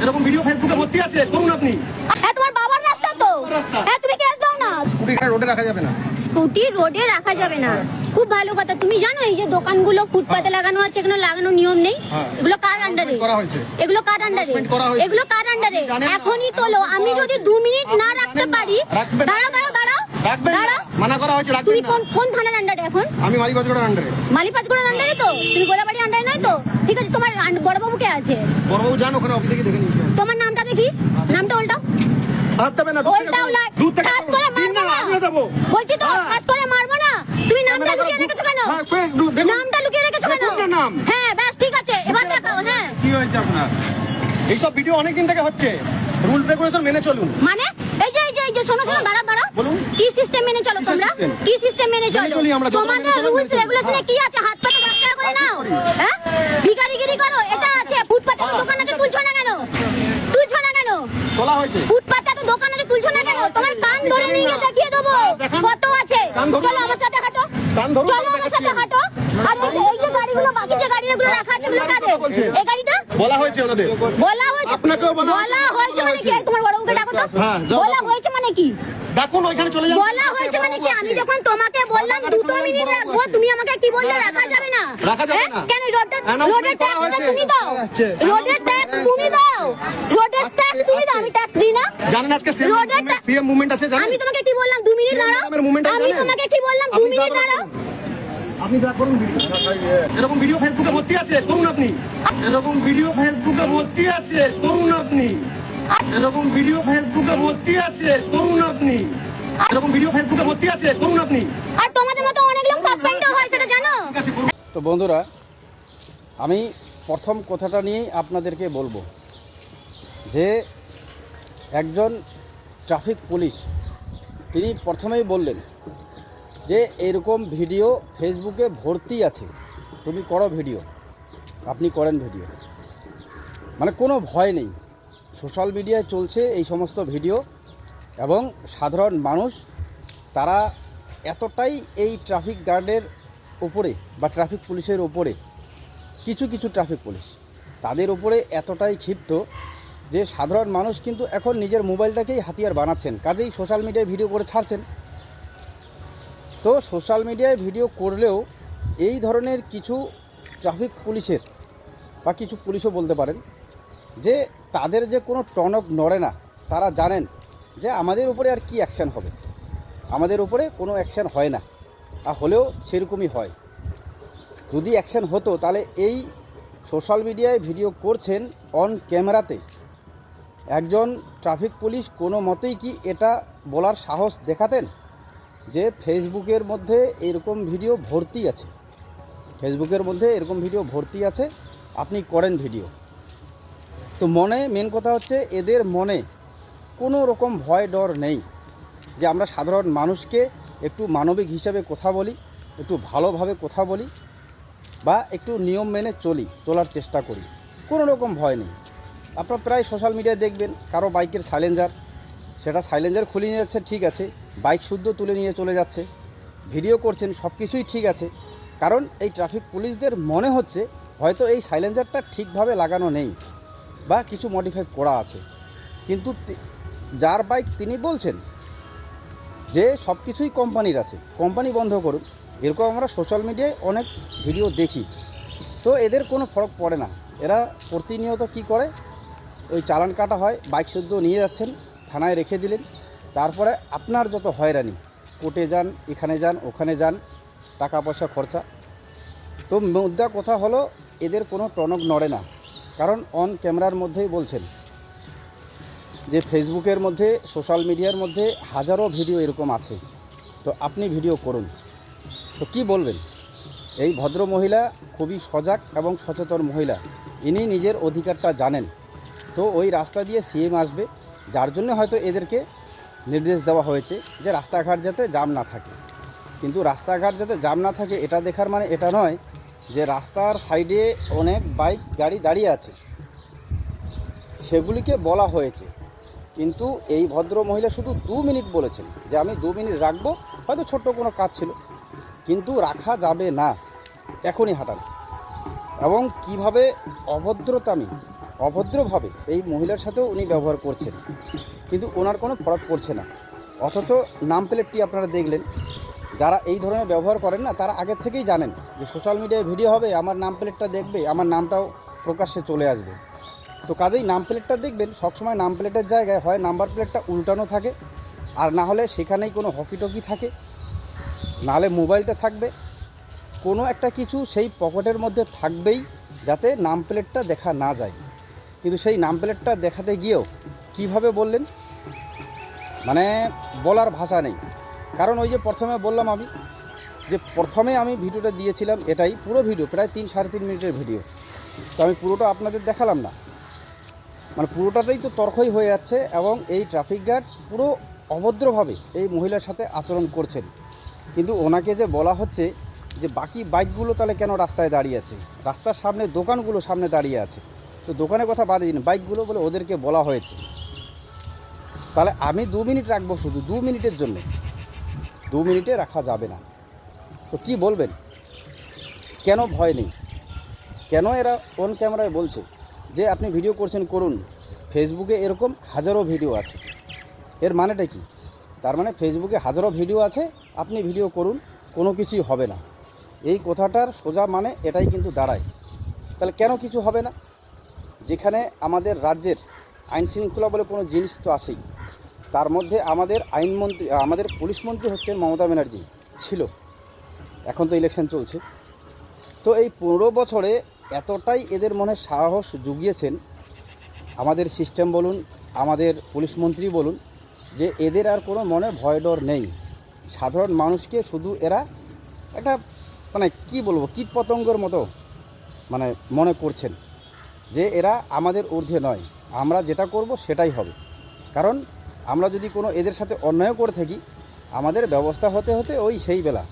এরকম ভিডিও ফেসবুকে ভর্তি আছে, করুন আপনি। হ্যাঁ, তোমার বাবার রাস্তা তো। হ্যাঁ, তুমি কেস দাও না। স্কুটি রোডে রাখা যাবে না। স্কুটি রোডে রাখা যাবে না, খুব ভালো কথা। তুমি জানো এই যে দোকানগুলো ফুটপাতে লাগানো আছে, এগুলো লাগানো নিয়ম নেই। এগুলো কার আন্ডারে? এগুলো কার আন্ডারে? এগুলো কার আন্ডারে? এখনই তোলো। আমি যদি 2 মিনিট না রাখতে পারি, দাঁড়াও দাঁড়াও দাঁড়াও দাঁড়াও, মানা করা হয়েছে। তুমি কোন থানার আন্ডারে এখন? আমি মালিবাজগড়ের আন্ডারে। মালিবাজগড়ের আন্ডারে তো? তুমি গোলাবাড়ি আন্ডারে নয় তো? ঠিক আছে, তোমার বড়বাবু কে আছে? বড়বাবু জানো, ওখানে অফিসে গিয়ে দেখে নিয়েছি। তোমার নামটা দেখি, নামটা উল্টাও। বলছি তো, হাত করে মারবো না। তুমি নামটা লুকিয়ে রেখেছো কেন? নামটা লুকিয়ে রেখেছো কেন? হ্যাঁ, ব্যাস ঠিক আছে, এবার দেখাও। হ্যাঁ, কি হয়েছে আপনার? এইসব ভিডিও অনেকদিন থেকে হচ্ছে, রুল রেগুলেশন মেনে চলুন। মানে এই যে শোনো দাঁড়াও দাঁড়াও, বলুন। কি সিস্টেম মেনে চলো তোমরা? কি সিস্টেম মেনে চলো? তোমাদের রুলস রেগুলেশনে কি আছে? হাত পাতে 10 টাকা করে নাও, হ্যাঁ? ভিখারিগিরি করো, এটা আছে। ফুটপাতে দোকান আছে, তুলছো না কেন? তুলছো না কেন? তোলা হয়েছে। ফুটপাতে তো দোকান আছে, তুলছো না কেন? তোমার কান ধরে নিয়ে গিয়ে দেখিয়ে দেবো কত আছে। চলো আমার সাথে হাঁটো, চলো আমার সাথে হাঁটো। আর এই যে গাড়িগুলো, বাকি যে গাড়িগুলো রাখা আছে, এগুলো কাদের? এই গাড়িটা বলা হয়েছে ওনাদের। বলা হয়েছে, আপনাকেও বলা হয়েছে মানে কি? তোমার বড়বাবুকে ডাকো তো। বলা হয়েছে মানে কি? দেখুন ওইখানে চলে যান। বলা হয়েছে মানে কি? আমি যখন তোমাকে বললাম 2 মিনিট রাখবো, তুমি আমাকে কি বললে? রাখা যাবে না। রাখা যাবে না। কেন? রোডের ট্যাক্স তুমি দাও, রোডের ট্যাক্স তুমি দাও, রোডের ট্যাক্স তুমি দাও। আমি ট্যাক্স দিই না? জানেন আজকে সিএম মুভমেন্ট আছে, জানেন? আমি তোমাকে কি বললাম? 2 মিনিট দাঁড়াও। আমি তোমাকে কি বললাম? 2 মিনিট দাঁড়াও। আপনি যা করুন ভিডিও। এরকম ভিডিও ফেসবুকে ভর্তি আছে, করুন আপনি। এরকম ভিডিও ফেসবুকে ভর্তি আছে, করুন আপনি। এরকম ভিডিও ফেসবুকে ভর্তি আছে, করুন আপনি। এরকম ভিডিও ফেসবুকে ভর্তি আছে, করুন আপনি। আর তোমাদের মতো অনেক লোক সাসপেন্ডও হয়, সেটা জানো? তো বন্ধুরা, আমি প্রথম কথাটা নিয়েই আপনাদেরকে বলবো যে একজন ট্রাফিক পুলিশ তিনি প্রথমেই বললেন যে এরকম ভিডিও ফেসবুকে ভর্তি আছে, তুমি করো ভিডিও। আপনি করেন ভিডিও, মানে কোনো ভয় নেই। সোশ্যাল মিডিয়ায় চলছে এই সমস্ত ভিডিও, এবং সাধারণ মানুষ তারা এতটাই এই ট্রাফিক গার্ডের উপরে বা ট্রাফিক পুলিশের উপরে, কিছু কিছু ট্রাফিক পুলিশ তাদের উপরে এতটাই ক্ষিপ্ত যে সাধারণ মানুষ কিন্তু এখন নিজের মোবাইলটাকেই হাতিয়ার বানাচ্ছেন, কাজেই সোশ্যাল মিডিয়ায় ভিডিও করে ছাড়ছেন। তো সোশ্যাল মিডিয়ায় ভিডিও করলেও এই ধরনের কিছু ট্রাফিক পুলিশের বা কিছু পুলিশও বলতে পারেন যে তাদের যে কোনো টনক নড়ে না। তারা জানেন যে আমাদের উপরে আর কি অ্যাকশান হবে, আমাদের উপরে কোনো অ্যাকশান হয় না, আর হলেও সেরকমই হয়। যদি অ্যাকশান হতো তাহলে এই সোশ্যাল মিডিয়ায় ভিডিও করছেন অন ক্যামেরাতে একজন ট্রাফিক পুলিশ কোনো মতেই কি এটা বলার সাহস দেখাতেন যে ফেসবুকের মধ্যে এরকম ভিডিও ভর্তি আছে, ফেসবুকের মধ্যে এরকম ভিডিও ভর্তি আছে, আপনি করেন ভিডিও? তো মনে মেন কথা হচ্ছে এদের মনে কোনো রকম ভয় ডর নেই যে আমরা সাধারণ মানুষকে একটু মানবিক হিসাবে কথা বলি, একটু ভালোভাবে কথা বলি, বা একটু নিয়ম মেনে চলার চেষ্টা করি, কোনো রকম ভয় নেই। আপনারা প্রায় সোশ্যাল মিডিয়ায় দেখবেন কারো বাইকের সাইলেন্সার, সেটা সাইলেন্সার খুলে নিয়ে যাচ্ছে, ঠিক আছে, বাইক শুদ্ধ তুলে নিয়ে চলে যাচ্ছে, ভিডিও করছেন, সব কিছুই ঠিক আছে। কারণ এই ট্রাফিক পুলিশদের মনে হচ্ছে হয়তো এই সাইলেন্সারটা ঠিকভাবে লাগানো নেই বা কিছু মডিফাই করা আছে, কিন্তু যার বাইক তিনি বলছেন যে সব কিছুই কোম্পানির আছে, কোম্পানি বন্ধ করুন। এরকম আমরা সোশ্যাল মিডিয়ায় অনেক ভিডিও দেখি। তো এদের কোনো ফরক পড়ে না, এরা প্রতিনিয়ত কি করে, ওই চালান কাটা হয়, বাইক শুদ্ধ নিয়ে যাচ্ছেন, থানায় রেখে দিলেন, তারপরে আপনার যত হয়রানি, কোর্টে যান, এখানে যান, ওখানে যান, টাকা পয়সা খরচা। তো মুদ্রা কথা হলো এদের কোনো টনক নড়ে না, কারণ অন ক্যামেরার মধ্যেই বলছেন যে ফেসবুকের মধ্যে, সোশ্যাল মিডিয়ার মধ্যে হাজারো ভিডিও এরকম আছে, তো আপনি ভিডিও করুন। তো কি বলবেন? এই ভদ্র মহিলা খুবই সজাগ এবং সচেতন মহিলা, ইনি নিজের অধিকারটা জানেন। তো ওই রাস্তা দিয়ে সিএম আসবে, যার জন্য হয়তো এদেরকে নির্দেশ দেওয়া হয়েছে যে রাস্তাঘাট যাতে জাম না থাকে। কিন্তু রাস্তাঘাট যাতে জাম না থাকে এটা দেখার মানে এটা নয় যে রাস্তার সাইডে অনেক বাইক গাড়ি দাঁড়িয়ে আছে, সেগুলিকে বলা হয়েছে। কিন্তু এই ভদ্র মহিলা শুধু 2 মিনিট বলেছেন যে আমি 2 মিনিট রাখবো, হয়তো ছোট্ট কোনো কাজ ছিল, কিন্তু রাখা যাবে না, এখনই হাঁটান। এবং কিভাবে অভদ্রভাবে এই মহিলার সাথেও উনি ব্যবহার করছেন, কিন্তু ওনার কোনো ফরক পড়ছে না। অথচ নাম প্লেটটি আপনারা দেখলেন, যারা এই ধরনের ব্যবহার করেন না তারা আগের থেকেই জানেন যে সোশ্যাল মিডিয়ায় ভিডিও হবে, আমার নাম প্লেটটা দেখবে, আমার নামটাও প্রকাশ্যে চলে আসবে। তো কাজেই নাম প্লেটটা দেখবেন সবসময় নাম প্লেটের জায়গায় হয় নাম্বার প্লেটটা উল্টানো থাকে, আর না হলে সেখানেই কোনো হকিটকি থাকে, নাহলে মোবাইলটা থাকবে, কোনো একটা কিছু সেই পকেটের মধ্যে থাকবেই যাতে নাম প্লেটটা দেখা না যায়। কিন্তু সেই নাম প্লেটটা দেখাতে গিয়েও কিভাবে বললেন, মানে বলার ভাষা নেই। কারণ ওই যে প্রথমে বললাম আমি যে প্রথমে আমি ভিডিওটা দিয়েছিলাম, এটাই পুরো ভিডিও প্রায় 3-3.5 মিনিটের ভিডিও, তো আমি পুরোটা আপনাদের দেখালাম না। মানে পুরোটাতেই তো তর্কই হয়ে যাচ্ছে এবং এই ট্রাফিক গার্ড পুরো অভদ্রভাবে এই মহিলার সাথে আচরণ করছেন। কিন্তু ওনাকে যে বলা হচ্ছে যে বাকি বাইকগুলো তাহলে কেন রাস্তায় দাঁড়িয়ে আছে, রাস্তার সামনে দোকানগুলো সামনে দাঁড়িয়ে আছে, তো দোকানের কথা বাদে দিন, বাইকগুলো বলে ওদেরকে বলা হয়েছে। তাহলে আমি 2 মিনিট রাখবো, শুধু 2 মিনিটের জন্য, 2 মিনিটে রাখা যাবে না। তো কি বলবেন, কেন ভয় নেই, কেন এরা অন ক্যামেরায় বলছে যে আপনি ভিডিও করছেন করুন, ফেসবুকে এরকম হাজারো ভিডিও আছে। এর মানেটা কি? তার মানে ফেসবুকে হাজারো ভিডিও আছে, আপনি ভিডিও করুন, কোনো কিছুই হবে না। এই কথাটার সোজা মানে এটাই কিন্তু দাঁড়ায়। তাহলে কেন কিছু হবে না? যেখানে আমাদের রাজ্যের আইন শৃঙ্খলা বলে কোনো জিনিস তো আছেই, তার মধ্যে আমাদের আইনমন্ত্রী, আমাদের পুলিশ মন্ত্রী হচ্ছেন মমতা ব্যানার্জি ছিল, এখন তো ইলেকশন চলছে। তো এই 15 বছরে এতটাই এদের মনে সাহস জুগিয়েছেন আমাদের সিস্টেম বলুন, আমাদের পুলিশ মন্ত্রী বলুন, যে এদের আর কোনো মনে ভয় ডর নেই। সাধারণ মানুষকে শুধু এরা একটা মানে কি বলবো, কীট পতঙ্গের মতো মানে মনে করছেন যে এরা আমাদের ঊর্ধ্বে নয়, আমরা যেটা করব সেটাই হবে। কারণ আমরা যদি কোনো এদের সাথে অন্যায় করে থাকি, আমাদের ব্যবস্থা হতে হতে ওই সেই বেলা,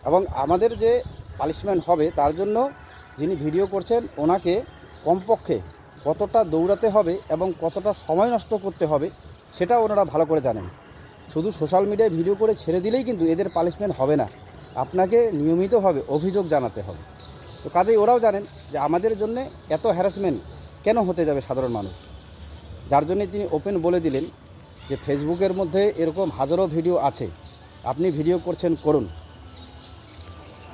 এবং আমাদের যে পানিশমেন্ট হবে তার জন্য যিনি ভিডিও করছেন ওনাকে কমপক্ষে কতটা দৌড়াতে হবে এবং কতটা সময় নষ্ট করতে হবে সেটা ওনারা ভালো করে জানেন। শুধু সোশ্যাল মিডিয়ায় ভিডিও করে ছেড়ে দিলেই কিন্তু এদের পানিশমেন্ট হবে না, আপনাকে নিয়মিতভাবে অভিযোগ জানাতে হবে। তো কাজেই ওরাও জানেন যে আমাদের জন্য এত হ্যারাসমেন্ট কেন হতে যাবে সাধারণ মানুষ, যার জন্য তিনি ওপেন বলে দিলেন যে ফেসবুকের মধ্যে এরকম হাজারো ভিডিও আছে, আপনি ভিডিও করছেন করুন।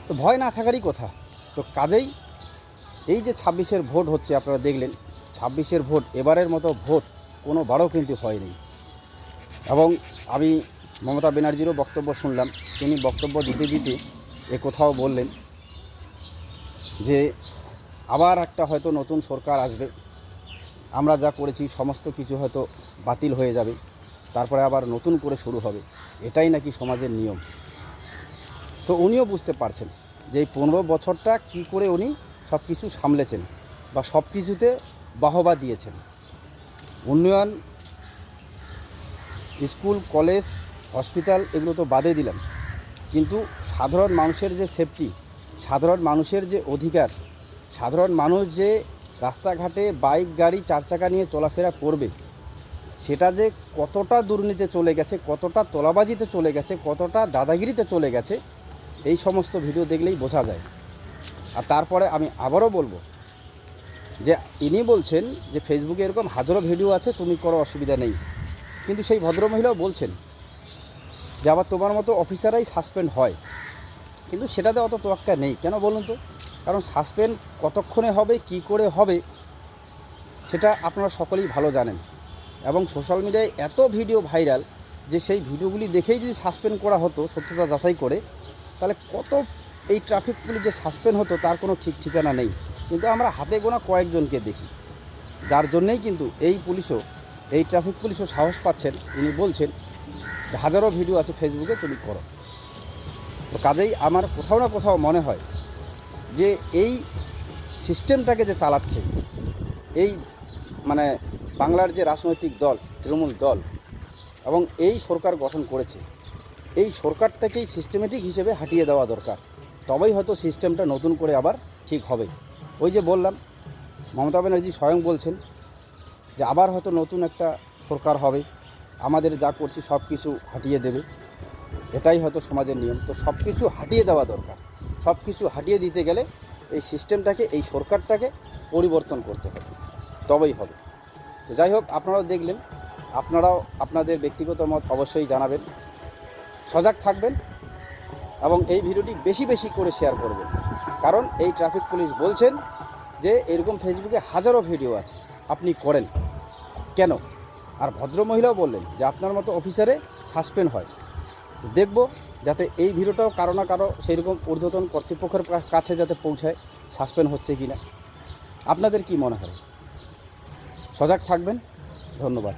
তো ভয় না থাকারই কথা। তো কাজেই এই যে 26-এর ভোট হচ্ছে, আপনারা দেখলেন 26-এর ভোট এবারের মতো ভোট কোনো বারও কিন্তু হয়নি। এবং আমি মমতা ব্যানার্জিরও বক্তব্য শুনলাম, তিনি বক্তব্য দিতে দিতে এ কোথাও বললেন যে আবার একটা হয়তো নতুন সরকার আসবে, আমরা যা করেছি সমস্ত কিছু হয়তো বাতিল হয়ে যাবে, তারপরে আবার নতুন করে শুরু হবে, এটাই নাকি সমাজের নিয়ম। তো উনিও বুঝতে পারছেন যে এই 15 বছরটা কি করে উনি সব কিছু সামলেছেন বা সব কিছুতে বাহবা দিয়েছেন। উন্নয়ন, স্কুল, কলেজ, হসপিটাল এগুলো তো বাদে দিলাম, কিন্তু সাধারণ মানুষের যে সেফটি, সাধারণ মানুষের যে অধিকার, সাধারণ মানুষ যে রাস্তাঘাটে বাইক গাড়ি 4 চাকা নিয়ে চলাফেরা করবে, সেটা যে কতটা দুর্নীতিতে চলে গেছে, কতটা তোলাবাজিতে চলে গেছে, কতটা দাদাগিরিতে চলে গেছে, এই সমস্ত ভিডিও দেখলেই বোঝা যায়। আর তারপরে আমি আবারও বলবো যে ইনি বলছেন যে ফেসবুকে এরকম হাজারো ভিডিও আছে, তুমি করো, অসুবিধা নেই, কিন্তু সেই ভদ্রমহিলাও বলছেন যে আবার তোমার মতো অফিসাররাই সাসপেন্ড হয়, কিন্তু সেটাতে অত তোয়াক্কা নেই। কেন বলুন তো? কারণ সাসপেন্ড কতক্ষণে হবে, কি করে হবে, সেটা আপনারা সকলেই ভালো জানেন। এবং সোশ্যাল মিডিয়ায় এত ভিডিও ভাইরাল যে সেই ভিডিওগুলি দেখেই যদি সাসপেন্ড করা হতো সত্যতা যাচাই করে, তাহলে কত এই ট্রাফিক পুলিশ যে সাসপেন্ড হতো তার কোনো ঠিক ঠিকানা নেই। কিন্তু আমরা হাতে গোনা কয়েকজনকে দেখি, যার জন্যেই কিন্তু এই পুলিশও, এই ট্রাফিক পুলিশও সাহস পাচ্ছেন, তিনি বলছেন যে হাজারো ভিডিও আছে ফেসবুকে, তুমি করো। তো কাজেই আমার কোথাও না কোথাও মনে হয় যে এই সিস্টেমটাকে যে চালাচ্ছে, এই মানে বাংলার যে রাজনৈতিক দল তৃণমূল দল এবং এই সরকার গঠন করেছে, এই সরকারটাকেই সিস্টেমেটিক হিসেবে হাঁটিয়ে দেওয়া দরকার, তবেই হয়তো সিস্টেমটা নতুন করে আবার ঠিক হবে। ওই যে বললাম, মমতা ব্যানার্জি স্বয়ং বলছেন যে আবার হয়তো নতুন একটা সরকার হবে, আমাদের যা করছি সব কিছু হাঁটিয়ে দেবে, এটাই হয়তো সমাজের নিয়ম। তো সব কিছু হাঁটিয়ে দেওয়া দরকার। সব কিছু হাঁটিয়ে দিতে গেলে এই সিস্টেমটাকে, এই সরকারটাকে পরিবর্তন করতে হবে, তবেই হবে। তো যাই হোক, আপনারাও দেখলেন, আপনারাও আপনাদের ব্যক্তিগত মত অবশ্যই জানাবেন, সজাগ থাকবেন এবং এই ভিডিওটি বেশি বেশি করে শেয়ার করবেন। কারণ এই ট্রাফিক পুলিশ বলছেন যে এরকম ফেসবুকে হাজারো ভিডিও আছে, আপনি করেন কেন? আর ভদ্রমহিলাও বললেন যে আপনার মতো অফিসারে সাসপেন্ড হয়। দেখব যাতে এই ভিডিওটাও কারো না কারো সেইরকম ঊর্ধ্বতন কর্তৃপক্ষের কাছে যাতে পৌঁছায়, সাসপেন্ড হচ্ছে কি না। আপনাদের কি মনে হয়? সজাগ থাকবেন। ধন্যবাদ।